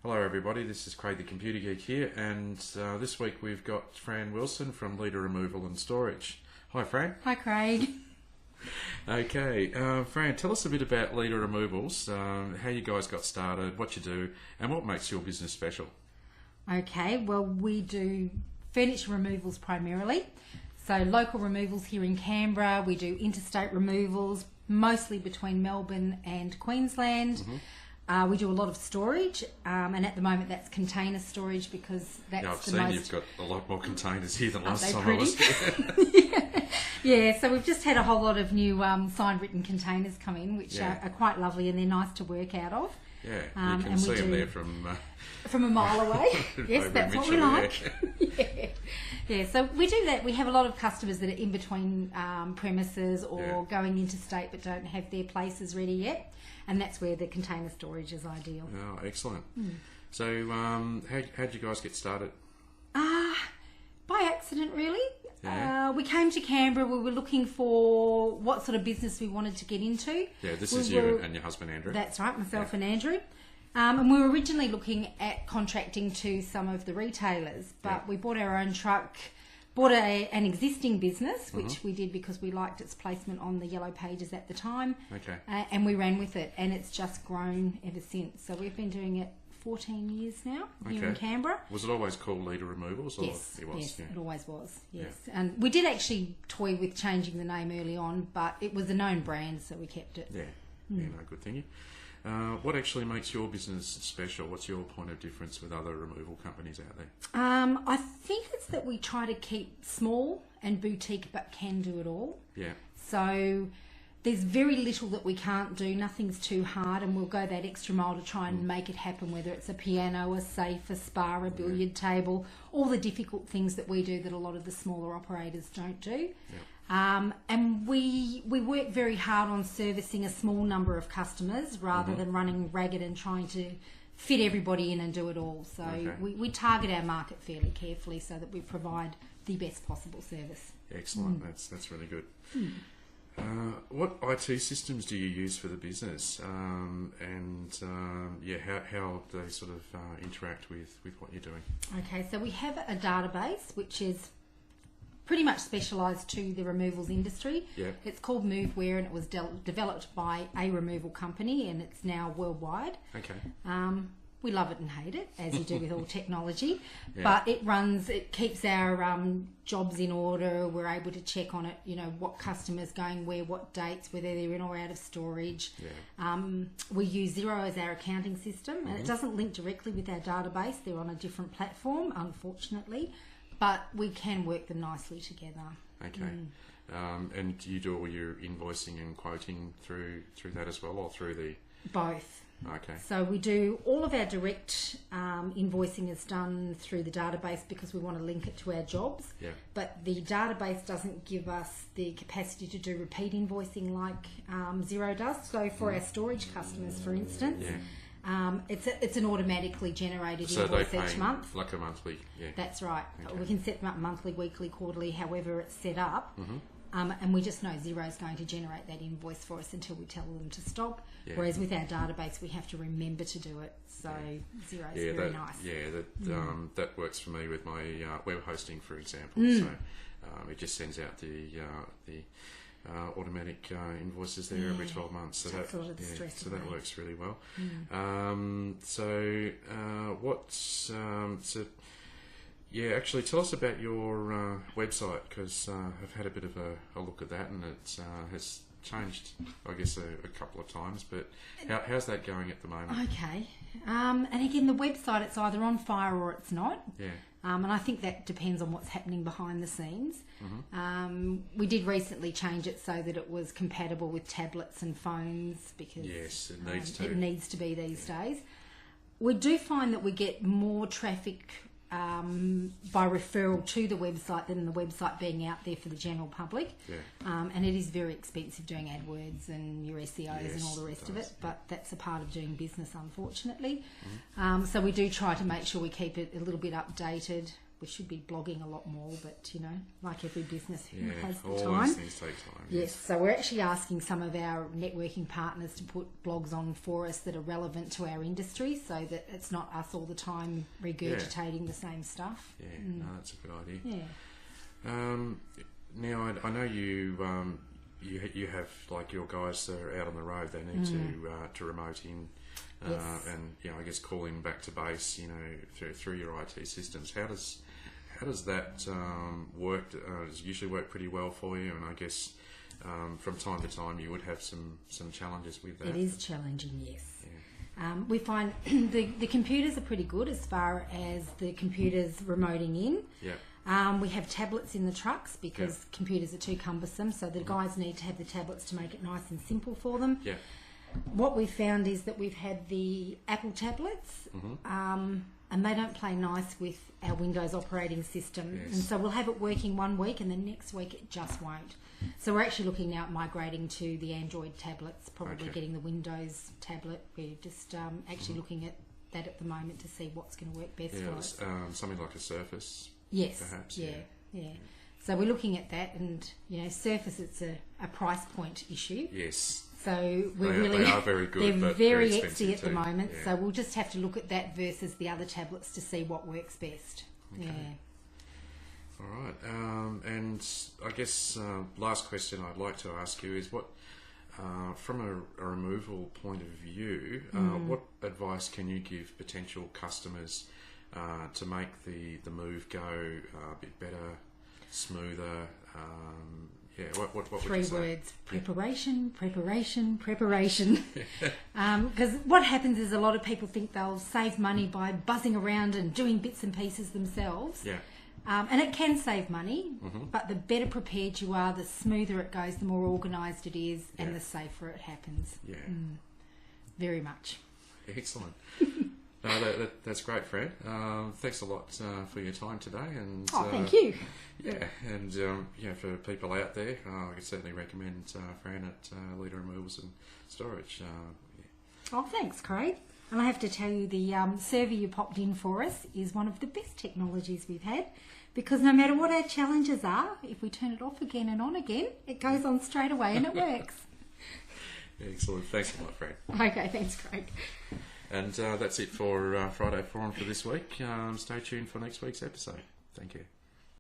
Hello everybody, this is Craig the Computer Geek here, and this week we've got Fran Wilson from Leader Removal and Storage. Hi Fran. Hi Craig. Okay, Fran, tell us a bit about Leader Removals, how you guys got started, what you do, and what makes your business special. Okay, well we do furniture removals primarily. So local removals here in Canberra, we do interstate removals, mostly between Melbourne and Queensland. Mm-hmm. We do a lot of storage, and at the moment that's container storage because that's I've the seen most... you've got a lot more containers here than last Aren't they time I was pretty? here. Yeah, so we've just had a whole lot of new signed written containers come in, which Yeah. are quite lovely and they're nice to work out of. Yeah, you and can we see them do- there from a mile away. Yes, over that's in what we Mitchell, like. yeah. Yeah, so we do that. We have a lot of customers that are in between premises or Yeah. going interstate but don't have their places ready yet, and that's where the container storage is ideal. Oh, excellent. So, how'd you guys get started? By accident, really. Yeah. We came to Canberra. We were looking for what sort of business we wanted to get into. Yeah, this We is were- you and your husband Andrew. That's right, myself Yeah. and Andrew. And we were originally looking at contracting to some of the retailers, but Yeah. we bought our own truck, bought an existing business, which we did because we liked its placement on the yellow pages at the time, Okay. and we ran with it, and it's just grown ever since. So we've been doing it 14 years now here in Okay. Canberra. Was it always called Leader Removals? Or Yes, it was. yes, Yeah. it always was. Yes, and we did actually toy with changing the name early on, but it was a known brand, so we kept it. Yeah, yeah, no, good thinking. What actually makes your business special? What's your point of difference with other removal companies out there? I think it's that we try to keep small and boutique, but can do it all. Yeah, So there's very little that we can't do. Nothing's too hard, and we'll go that extra mile to try and make it happen, whether it's a piano, a safe, a spa, a billiard table, all the difficult things that we do that a lot of the smaller operators don't do. yeah. And we work very hard on servicing a small number of customers rather than running ragged and trying to fit everybody in and do it all. So Okay. we target our market fairly carefully so that we provide the best possible service. Excellent. That's really good. What IT systems do you use for the business? How they sort of interact with what you're doing? Okay, so we have a database which is pretty much specialised to the removals industry. Yeah. It's called Moveware, and it was developed by a removal company, and it's now worldwide. Okay. We love it and hate it, as you do with all technology. Yeah. But it keeps our jobs in order. We're able to check on it, what customers going where, what dates, whether they're in or out of storage. Yeah. We use Xero as our accounting system, and it doesn't link directly with our database. They're on a different platform, unfortunately, but we can work them nicely together. Okay. And do you do all your invoicing and quoting through that as well, or through the? Both. Okay. So we do all of our direct invoicing is done through the database because we want to link it to our jobs. Yeah. But the database doesn't give us the capacity to do repeat invoicing like Xero does. So for our storage customers, for instance, it's an automatically generated So they invoice pay each month. like a monthly. Yeah. That's right. Okay. We can set them up monthly, weekly, quarterly, however it's set up. And we just know Xero is going to generate that invoice for us until we tell them to stop. Yeah. Whereas with our database, we have to remember to do it. So Xero is very nice. Yeah, that works for me with my web hosting, for example. So it just sends out the automatic invoices there every 12 months. So Takes a lot of the stress that away. works really well. Actually, tell us about your website, because I've had a bit of a look at that, and it has changed, I guess, a couple of times. But how's that going at the moment? Okay. And again, the website, it's either on fire or it's not. Yeah. And I think that depends on what's happening behind the scenes. We did recently change it so that it was compatible with tablets and phones because Yes, it needs to. it needs to be these days. We do find that we get more traffic by referral to the website than the website being out there for the general public. Yeah. And it is very expensive doing AdWords and your SEOs and Yes, all the rest it of does, it, but that's a part of doing business, unfortunately. So we do try to make sure we keep it a little bit updated. we should be blogging a lot more, but, you know, like every business, who Yeah, has the all time? those things take time. Yes, so we're actually asking some of our networking partners to put blogs on for us that are relevant to our industry, so that it's not us all the time regurgitating the same stuff. Yeah, no, that's a good idea. Yeah. Now, I know you have, like, your guys that are out on the road, they need to remote in. Yes. And, you know, I guess calling back to base, you know, through your IT systems. How does that work? Does it usually work pretty well for you? And I guess from time to time you would have some challenges with that. It is challenging, yes. Yeah. We find the computers are pretty good as far as the computers remoting in. Yeah. We have tablets in the trucks because computers are too cumbersome, so the guys need to have the tablets to make it nice and simple for them. Yeah. What we've found is that we've had the Apple tablets, and they don't play nice with our Windows operating system. Yes. And so we'll have it working one week, and then next week it just won't. So we're actually looking now at migrating to the Android tablets, probably getting the Windows tablet. We're just actually looking at that at the moment to see what's going to work best for us. Something like a Surface. Yes. Perhaps. Yeah. So we're looking at that, and, you know, Surface, it's a price point issue. Yes. So They are very good, they're but very very exy expensive at the too. moment. Yeah. So we'll just have to look at that versus the other tablets to see what works best. Okay. Yeah. All right. And I guess last question I'd like to ask you is what, from a removal point of view, what advice can you give potential customers to make the move go a bit better, smoother? What would you 3 say? words: preparation, preparation, preparation. Because what happens is a lot of people think they'll save money by buzzing around and doing bits and pieces themselves. Yeah. And it can save money, but the better prepared you are, the smoother it goes, the more organised it is, and the safer it happens. Yeah. Very much. Excellent. No, that's great, Fran. Thanks a lot for your time today. And Thank you. Yeah, and for people out there, I could certainly recommend Fran at Leader Removals and Storage. Oh, thanks, Craig. And I have to tell you, the server you popped in for us is one of the best technologies we've had, because no matter what our challenges are, if we turn it off again and on again, it goes on straight away and it works. Excellent. Thanks a lot, Fran. Okay, thanks, Craig. And that's it for Friday Forum for this week. Stay tuned for next week's episode. Thank you.